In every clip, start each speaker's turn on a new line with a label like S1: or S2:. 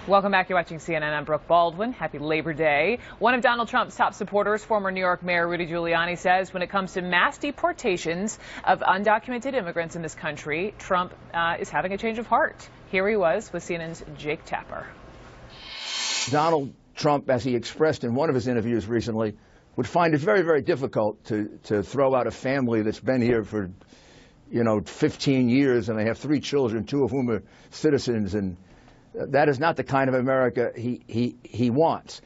S1: Welcome back. You're watching CNN. I'm Brooke Baldwin. Happy Labor Day. One of Donald Trump's top supporters, former New York Mayor Rudy Giuliani, says when it comes to mass deportations of undocumented immigrants in this country, Trump is having a change of heart. Here he was with CNN's Jake Tapper.
S2: Donald Trump, as he expressed in one of his interviews recently, would find it very, very difficult to throw out a family that's been here for, 15 years, and they have 3 children, 2 of whom are citizens, and that is not the kind of America he wants.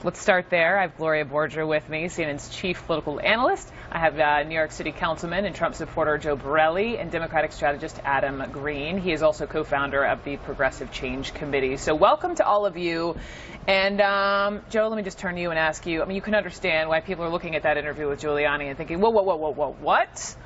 S1: Let's start there. I have Gloria Borger with me, CNN's chief political analyst. I have New York City Councilman and Trump supporter Joe Borelli and Democratic strategist Adam Green. He is also co-founder of the Progressive Change Committee. So welcome to all of you. And Joe, let me just turn to you and ask you, you can understand why people are looking at that interview with Giuliani and thinking, whoa, what?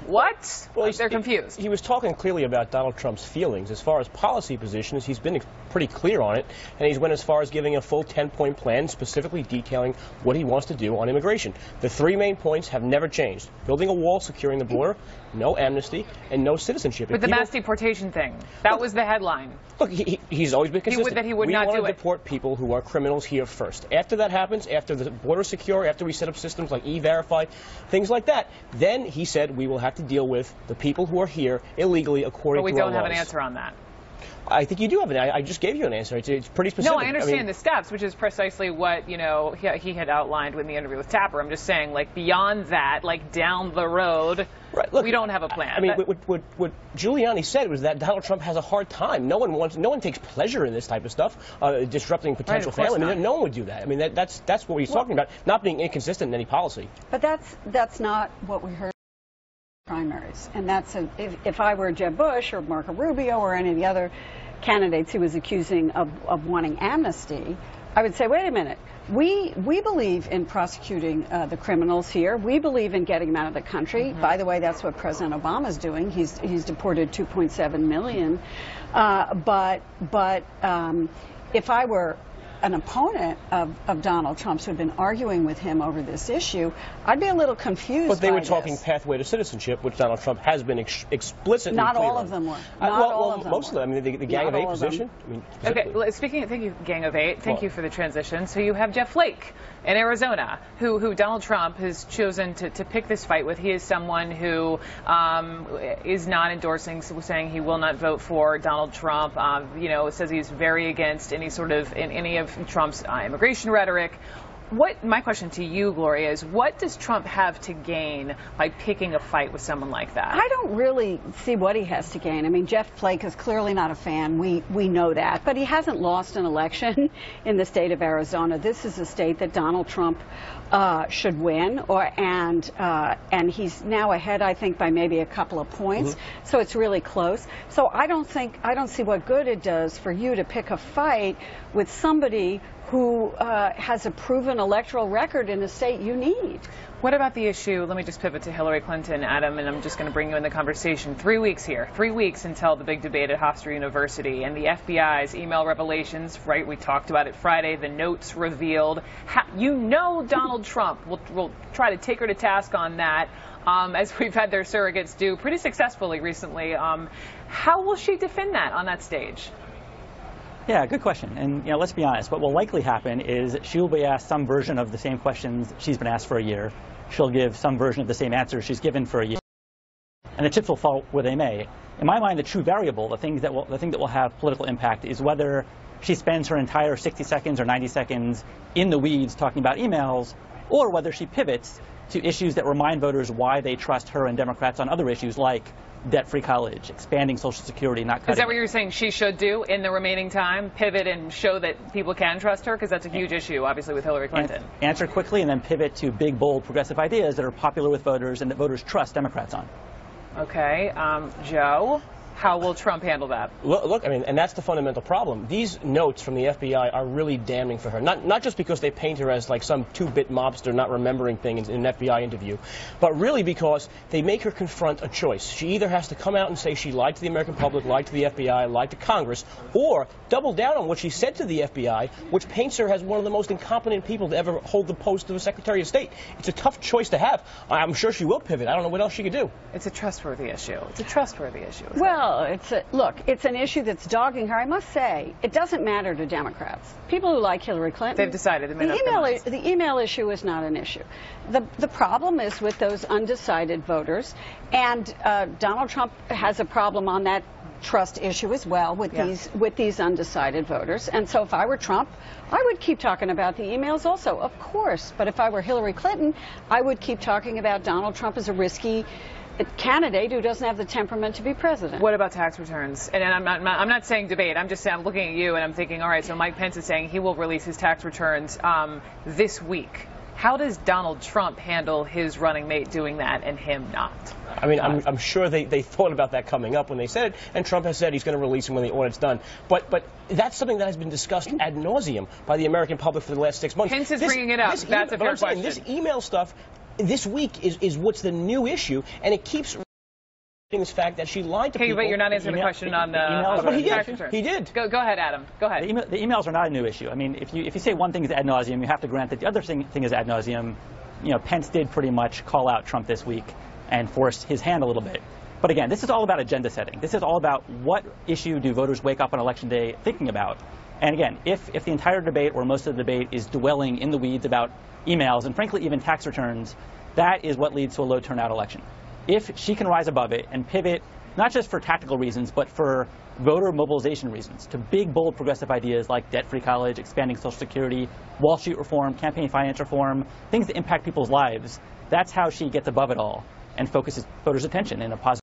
S1: What? Well, they're confused.
S3: He was talking clearly about Donald Trump's feelings. As far as policy positions, he's been pretty clear on it, and he's went as far as giving a full 10-point plan, specifically detailing what he wants to do on immigration. The 3 main points have never changed. Building a wall, securing the border, no amnesty, and no citizenship.
S1: But the mass deportation thing, that was the headline.
S3: Look, he's always been consistent.
S1: That he would not do it.
S3: We want to deport people who are criminals here first. After that happens, after the border is secure, after we set up systems like E-Verify, things like that, then he said we will have to deal with the people who are here illegally according to our laws.
S1: But we don't have an answer on that.
S3: I think you do have an answer. I just gave you an answer. It's pretty specific.
S1: No, I understand the steps, which is precisely what, he had outlined in the interview with Tapper. I'm just saying, beyond that, down the road, right, look, we don't have a plan.
S3: What Giuliani said was that Donald Trump has a hard time. No one takes pleasure in this type of stuff, disrupting potential family. No one would do that. That's what he's talking about, not being inconsistent in any policy.
S4: But that's not what we heard. Primaries, and that's if I were Jeb Bush or Marco Rubio or any of the other candidates he was accusing of wanting amnesty, I would say, wait a minute, we believe in prosecuting the criminals here. We believe in getting them out of the country. Mm-hmm. By the way, that's what President Obama's doing. He's deported 2.7 million. But if I were an opponent of Donald Trump's who had been arguing with him over this issue, I'd be a little confused.
S3: But they were talking pathway to citizenship, which Donald Trump has been explicitly
S4: Not
S3: clear
S4: all
S3: on.
S4: of them were.
S3: Most of them. The Gang of 8 position.
S1: Okay, speaking of, thank you, Gang of 8. Thank you for the transition. So you have Jeff Flake in Arizona, who Donald Trump has chosen to pick this fight with. He is someone who is not endorsing, saying he will not vote for Donald Trump. Says he's very against any of Trump's immigration rhetoric. My question to you, Gloria, is what does Trump have to gain by picking a fight with someone like that?
S4: I don't really see what he has to gain. Jeff Flake is clearly not a fan. We know that. But he hasn't lost an election in the state of Arizona. This is a state that Donald Trump should win, and he's now ahead, I think, by maybe a couple of points. Mm-hmm. So it's really close. So I don't see what good it does for you to pick a fight with somebody who has a proven electoral record in a state you need.
S1: What about the issue, let me just pivot to Hillary Clinton, Adam, and I'm just going to bring you in the conversation. 3 weeks here, 3 weeks until the big debate at Hofstra University and the FBI's email revelations, right? We talked about it Friday, the notes revealed. Donald Trump will try to take her to task on that, as we've had their surrogates do pretty successfully recently. How will she defend that on that stage?
S5: Yeah, good question. And let's be honest. What will likely happen is she will be asked some version of the same questions she's been asked for a year. She'll give some version of the same answers she's given for a year, and the chips will fall where they may. In my mind, the true variable, the thing that will have political impact, is whether she spends her entire 60 seconds or 90 seconds in the weeds talking about emails, or whether she pivots to issues that remind voters why they trust her and Democrats on other issues like debt-free college, expanding Social Security, not cutting.
S1: Is that what you're saying she should do in the remaining time? Pivot and show that people can trust her? Because that's a huge issue, obviously, with Hillary Clinton.
S5: Answer quickly and then pivot to big, bold, progressive ideas that are popular with voters and that voters trust Democrats on.
S1: Okay. Joe? How will Trump handle that?
S3: Look, and that's the fundamental problem. These notes from the FBI are really damning for her. Not just because they paint her as like some 2-bit mobster not remembering things in an FBI interview, but really because they make her confront a choice. She either has to come out and say she lied to the American public, lied to the FBI, lied to Congress, or double down on what she said to the FBI, which paints her as one of the most incompetent people to ever hold the post of a Secretary of State. It's a tough choice to have. I'm sure she will pivot. I don't know what else she could do.
S1: It's a trustworthy issue. It's a trustworthy issue.
S4: Well, Well, look, it's an issue that's dogging her. I must say, it doesn't matter to Democrats. People who like Hillary Clinton,
S1: they've decided.
S4: The email issue is not an issue. The problem is with those undecided voters, and Donald Trump has a problem on that trust issue as well with these undecided voters. And so if I were Trump, I would keep talking about the emails also, of course. But if I were Hillary Clinton, I would keep talking about Donald Trump as a risky candidate who doesn't have the temperament to be president.
S1: What about tax returns? And I'm not saying debate. I'm just saying, I'm looking at you and I'm thinking, all right, so Mike Pence is saying he will release his tax returns this week. How does Donald Trump handle his running mate doing that and him not?
S3: I mean, I'm sure they thought about that coming up when they said it, and Trump has said he's going to release him when the audit's done. But that's something that has been discussed ad nauseum by the American public for the last 6 months.
S1: Pence is bringing it up. That's a fair question.
S3: This email stuff this week is what's the new issue, and it keeps this fact that she lied to people.
S1: But you're not answering the question on tax returns.
S3: He did.
S1: Go ahead, Adam. Go ahead.
S5: The emails are not a new issue. I mean, if you say one thing is ad nauseum, you have to grant that the other thing is ad nauseum. You know, Pence did pretty much call out Trump this week and forced his hand a little bit. But again, this is all about agenda setting. This is all about what issue do voters wake up on Election Day thinking about. And again, if the entire debate or most of the debate is dwelling in the weeds about emails and frankly even tax returns, that is what leads to a low turnout election. If she can rise above it and pivot, not just for tactical reasons, but for voter mobilization reasons, to big, bold, progressive ideas like debt-free college, expanding Social Security, Wall Street reform, campaign finance reform, things that impact people's lives, that's how she gets above it all and focuses voters' attention in a positive